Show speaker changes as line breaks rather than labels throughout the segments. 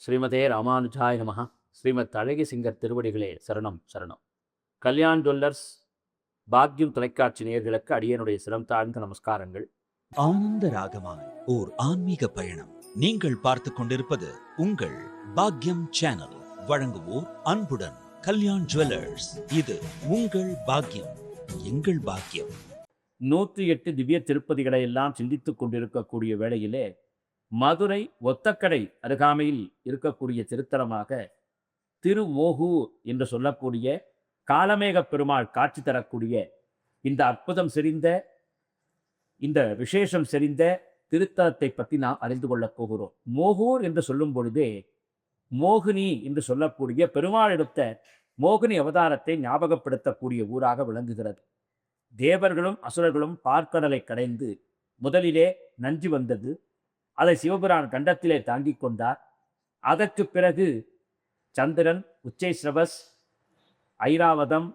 ஸ்ரீமதே ராமானுஜாய நமஹ. ஸ்ரீமத் அழகி சிங்கர் திருவடிகளே சரணம் சரணம். கல்யாண் ஜுவல்லர்ஸ் பாக்யம் தொலைக்காட்சி நேயர்களுக்கு அடியனுடைய சிரம் தாழ்ந்த நமஸ்காரங்கள்.
ஆனந்த ராகமாய் ஓர் ஆன்மீக பயணம். நீங்கள் பார்த்து கொண்டிருப்பது உங்கள் பாக்யம் சேனல். வழங்குவோர் அன்புடன் கல்யாண் ஜுவல்லர்ஸ். இது உங்கள் பாக்யம், எங்கள் பாக்கியம்.
108 திவ்ய திருப்பதிகளை எல்லாம் சிந்தித்துக் கொண்டிருக்கக்கூடிய வேளையிலே மதுரை ஒத்தக்கடை அருகாமையில் இருக்கக்கூடிய திருத்தலமாக திருமோகூர் என்று சொல்லக்கூடிய காலமேக பெருமாள் காட்சி தரக்கூடிய இந்த அற்புதம் செறிந்த, இந்த விசேஷம் செறிந்த திருத்தலத்தை பற்றி நாம் அறிந்து கொள்ளப் போகிறோம். மோகூர் என்று சொல்லும் பொழுதே மோகினி என்று சொல்லக்கூடிய பெருமாள் எடுத்த மோகினி அவதாரத்தை ஞாபகப்படுத்தக்கூடிய ஊராக விளங்குகிறது. தேவர்களும் அசுரர்களும் பார்க்கடலை கடைந்து முதலிலே நஞ்சு வந்தது. அதை சிவபுரான் கண்டத்திலே தாங்கிக் கொண்டார். அதற்கு பிறகு சந்திரன், உச்சைஸ்ரவஸ், ஐராவதம்,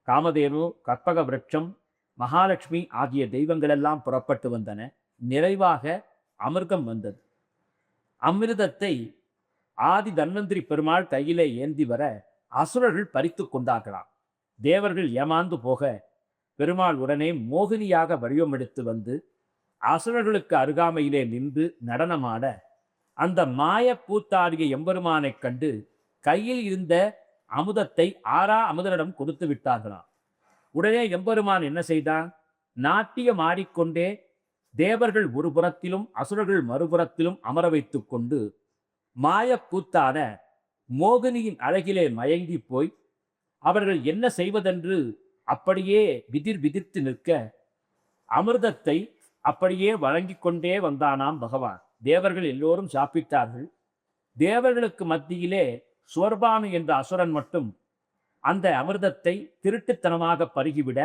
காமதேனு, கற்பக விருட்சம், மகாலட்சுமி ஆகிய தெய்வங்களெல்லாம் புறப்பட்டு வந்தன. நிறைவாக அமிர்தம் வந்தது. அமிர்தத்தை ஆதி தன்வந்திரி பெருமாள் கையிலே ஏந்தி வர அசுரர்கள் பறித்து கொண்டார்களாம். தேவர்கள் ஏமாந்து போக பெருமாள் உடனே மோகினியாக வடிவமெடுத்து வந்து அசுரர்களுக்கு அருகாமையிலே நின்று நடனமாட அந்த மாய கூத்தாடிய எம்பெருமானைக் கண்டு கையில் இருந்த அமுதத்தை ஆறா அமுதனிடம் கொடுத்து விட்டார்களாம். உடனே எம்பெருமான் என்ன செய்தான்? நாட்டியம் ஆடிக்கொண்டே தேவர்கள் ஒரு புறத்திலும் அசுரர்கள் மறுபுறத்திலும் அமர வைத்து கொண்டு மாய கூத்தான மோகினியின் அழகிலே மயங்கி போய் அவர்கள் என்ன செய்வதென்று அப்படியே விதிர்த்து நிற்க அமிர்தத்தை அப்படியே வழங்கி கொண்டே வந்தானாம் பகவான். தேவர்கள் எல்லோரும் சாப்பிட்டார்கள். தேவர்களுக்கு மத்தியிலே சுவர்பானு என்ற அசுரன் மட்டும் அந்த அமிர்தத்தை திருட்டுத்தனமாக பருகிவிட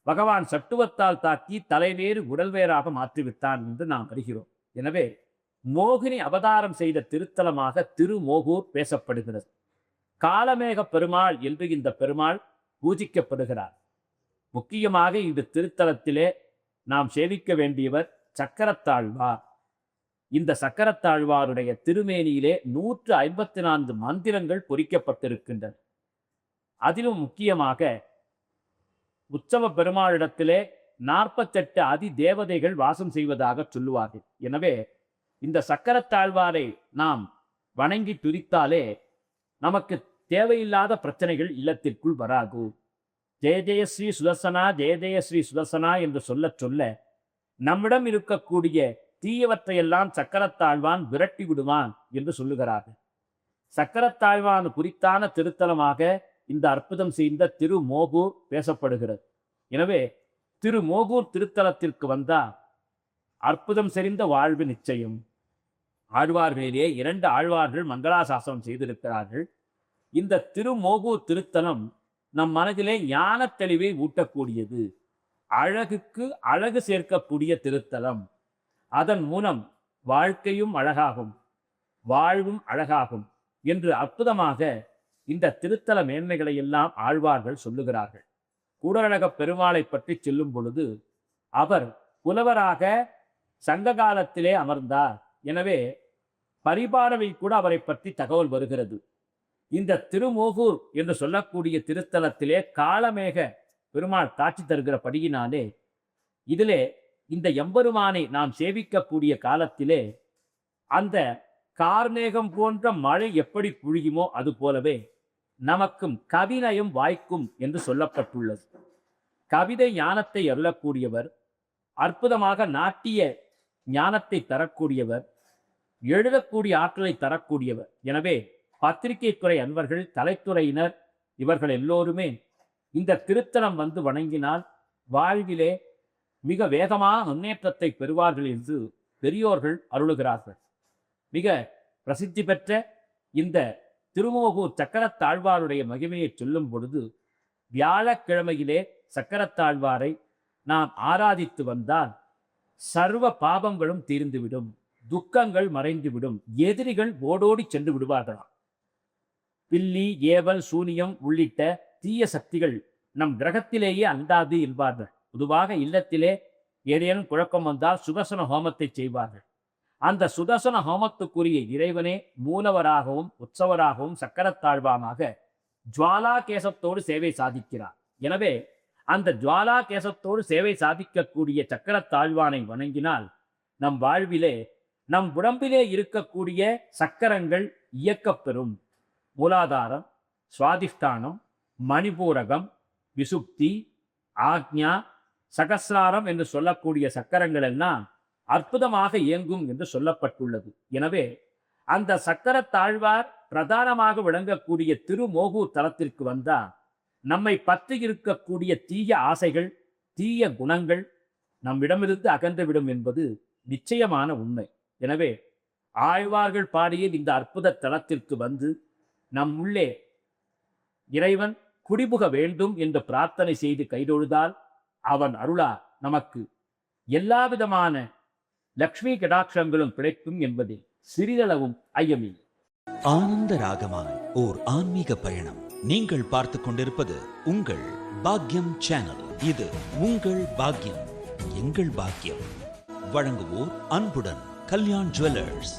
பகவான் சட்டுவத்தால் தாக்கி தலைவேறு உடல்வேறாக மாற்றிவிட்டான் என்று நாம் அறிகிறோம். எனவே மோகினி அவதாரம் செய்த திருத்தலமாக திருமோகூர் பேசப்படுகிறது. காலமேக பெருமாள் என்று இந்த பெருமாள் பூஜிக்கப்படுகிறார். முக்கியமாக இந்த திருத்தலத்திலே நாம் சேவிக்க வேண்டியவர் சக்கரத்தாழ்வார். இந்த சக்கரத்தாழ்வாருடைய திருமேனியிலே 154 மந்திரங்கள் பொறிக்கப்பட்டிருக்கின்றன. அதிலும் முக்கியமாக உற்சவ பெருமாளிடத்திலே 48 அதி தேவதைகள் வாசம் செய்வதாக சொல்லுவார்கள். எனவே இந்த சக்கரத்தாழ்வாரை நாம் வணங்கி துதித்தாலே நமக்கு தேவையில்லாத பிரச்சனைகள் இல்லத்திற்குள் வராது. ஜெய ஜெய ஸ்ரீ சுதர்சனா, ஜெய ஜெய ஸ்ரீ சுதர்சனா என்று சொல்ல சொல்ல நம்மிடம் இருக்கக்கூடிய தீயவற்றையெல்லாம் சக்கரத்தாழ்வான் விரட்டி விடுவான் என்று சொல்லுகிறார்கள். சக்கரத்தாழ்வான் குறித்தான திருத்தலமாக இந்த அற்புதம் செய்த திருமோகூர் பேசப்படுகிறது. எனவே திருமோகூர் திருத்தலத்திற்கு வந்தால் அற்புதம் செறிந்த வாழ்வு நிச்சயம். ஆழ்வார்களிலே 2 ஆழ்வார்கள் மங்களாசாசனம் செய்திருக்கிறார்கள். இந்த திருமோகூர் திருத்தலம் நம் மனதிலே ஞான தெளிவை ஊட்டக்கூடியது, அழகுக்கு அழகு சேர்க்கக்கூடிய திருத்தலம். அதன் மூலம் வாழ்க்கையும் அழகாகும், வாழ்வும் அழகாகும் என்று அற்புதமாக இந்த திருத்தல மேன்மைகளை எல்லாம் ஆழ்வார்கள் சொல்லுகிறார்கள். கூடலழக பெருமாளை பற்றி சொல்லும் பொழுது அவர் புலவராக சங்க காலத்திலே அமர்ந்தார். எனவே பரிபாடவை கூட அவரை பற்றி தகவல் வருகிறது. இந்த திருமோகூர் என்று சொல்லக்கூடிய திருத்தலத்திலே காலமேக பெருமாள் காட்சி தருகிறபடியினாலே இதிலே இந்த எம்பெருமானை நாம் சேவிக்கக்கூடிய காலத்திலே அந்த கார்மேகம் போன்ற மழை எப்படி பொழியுமோ அது போலவே நமக்கும் கவிநயம் வாய்க்கும் என்று சொல்லப்பட்டுள்ளது. கவிதை ஞானத்தை அருளக்கூடியவர், அற்புதமாக நாட்டிய ஞானத்தை தரக்கூடியவர், எழுதக்கூடிய ஆற்றலை தரக்கூடியவர். எனவே பத்திரிகை துறை அன்பர்கள், கலைத்துறையினர் இவர்கள் எல்லோருமே இந்த திருத்தலம் வந்து வணங்கினால் வாழ்விலே மிக வேகமான முன்னேற்றத்தை பெறுவார்கள் என்று பெரியோர்கள் அருளுகிறார்கள். மிக பிரசித்தி பெற்ற இந்த திருமோகூர் சக்கரத்தாழ்வாருடைய மகிமையை சொல்லும் பொழுது வியாழக்கிழமையிலே சக்கரத்தாழ்வாரை நாம் ஆராதித்து வந்தால் சர்வ பாபங்களும் தீர்ந்துவிடும், துக்கங்கள் மறைந்துவிடும், எதிரிகள் ஓடோடி சென்று விடுவார்களாம். பில்லி, ஏவல், சூனியம் உள்ளிட்ட தீய சக்திகள் நம் கிரகத்திலேயே அண்டாது என்பார்கள். பொதுவாக இல்லத்திலே ஏதேனும் குழப்பம் வந்தால் சுதர்சன ஹோமத்தை செய்வார்கள். அந்த சுதர்சன ஹோமத்துக்குரிய இறைவனே மூலவராகவும் உற்சவராகவும் சக்கரத்தாழ்வானாக ஜுவாலா கேசத்தோடு சேவை சாதிக்கிறார். எனவே அந்த ஜுவாலா கேசத்தோடு சேவை சாதிக்கக்கூடிய சக்கரத்தாழ்வானை வணங்கினால் நம் வாழ்விலே நம் உடம்பிலே இருக்கக்கூடிய சக்கரங்கள் இயக்கப்பெறும். மூலாதாரம், சுவாதிஷ்டானம், மணிபூரகம், விசுப்தி, ஆக்ஞா, சகசிராரம் என்று சொல்லக்கூடிய சக்கரங்கள் எல்லாம் அற்புதமாக இயங்கும் என்று சொல்லப்பட்டுள்ளது. எனவே அந்த சக்கரத்தாழ்வார் பிரதானமாக விளங்கக்கூடிய திருமோகூர் தலத்திற்கு வந்தால் நம்மை பற்றி இருக்கக்கூடிய தீய ஆசைகள், தீய குணங்கள் நம்மிடமிருந்து அகன்றுவிடும் என்பது நிச்சயமான உண்மை. எனவே ஆழ்வார்கள் பாடிய இந்த அற்புத தலத்திற்கு வந்து நம் உள்ளே இறைவன் குடிபுக வேண்டும் என்று பிரார்த்தனை செய்து கைதொழுதால் அவன் அருளால் நமக்கு எல்லாவிதமான லக்ஷ்மி கடாட்சங்களும் கிடைக்கும் என்பதில் சிறிதளவும் ஐயமில்லை.
ஆனந்த ராகமாய் ஓர் ஆன்மீக பயணம். நீங்கள் பார்த்துக் கொண்டிருப்பது உங்கள் பாக்யம் சேனல். இது உங்கள் பாக்யம், எங்கள் பாக்கியம். வழங்குவோர் அன்புடன் கல்யாண் ஜுவல்லர்ஸ்.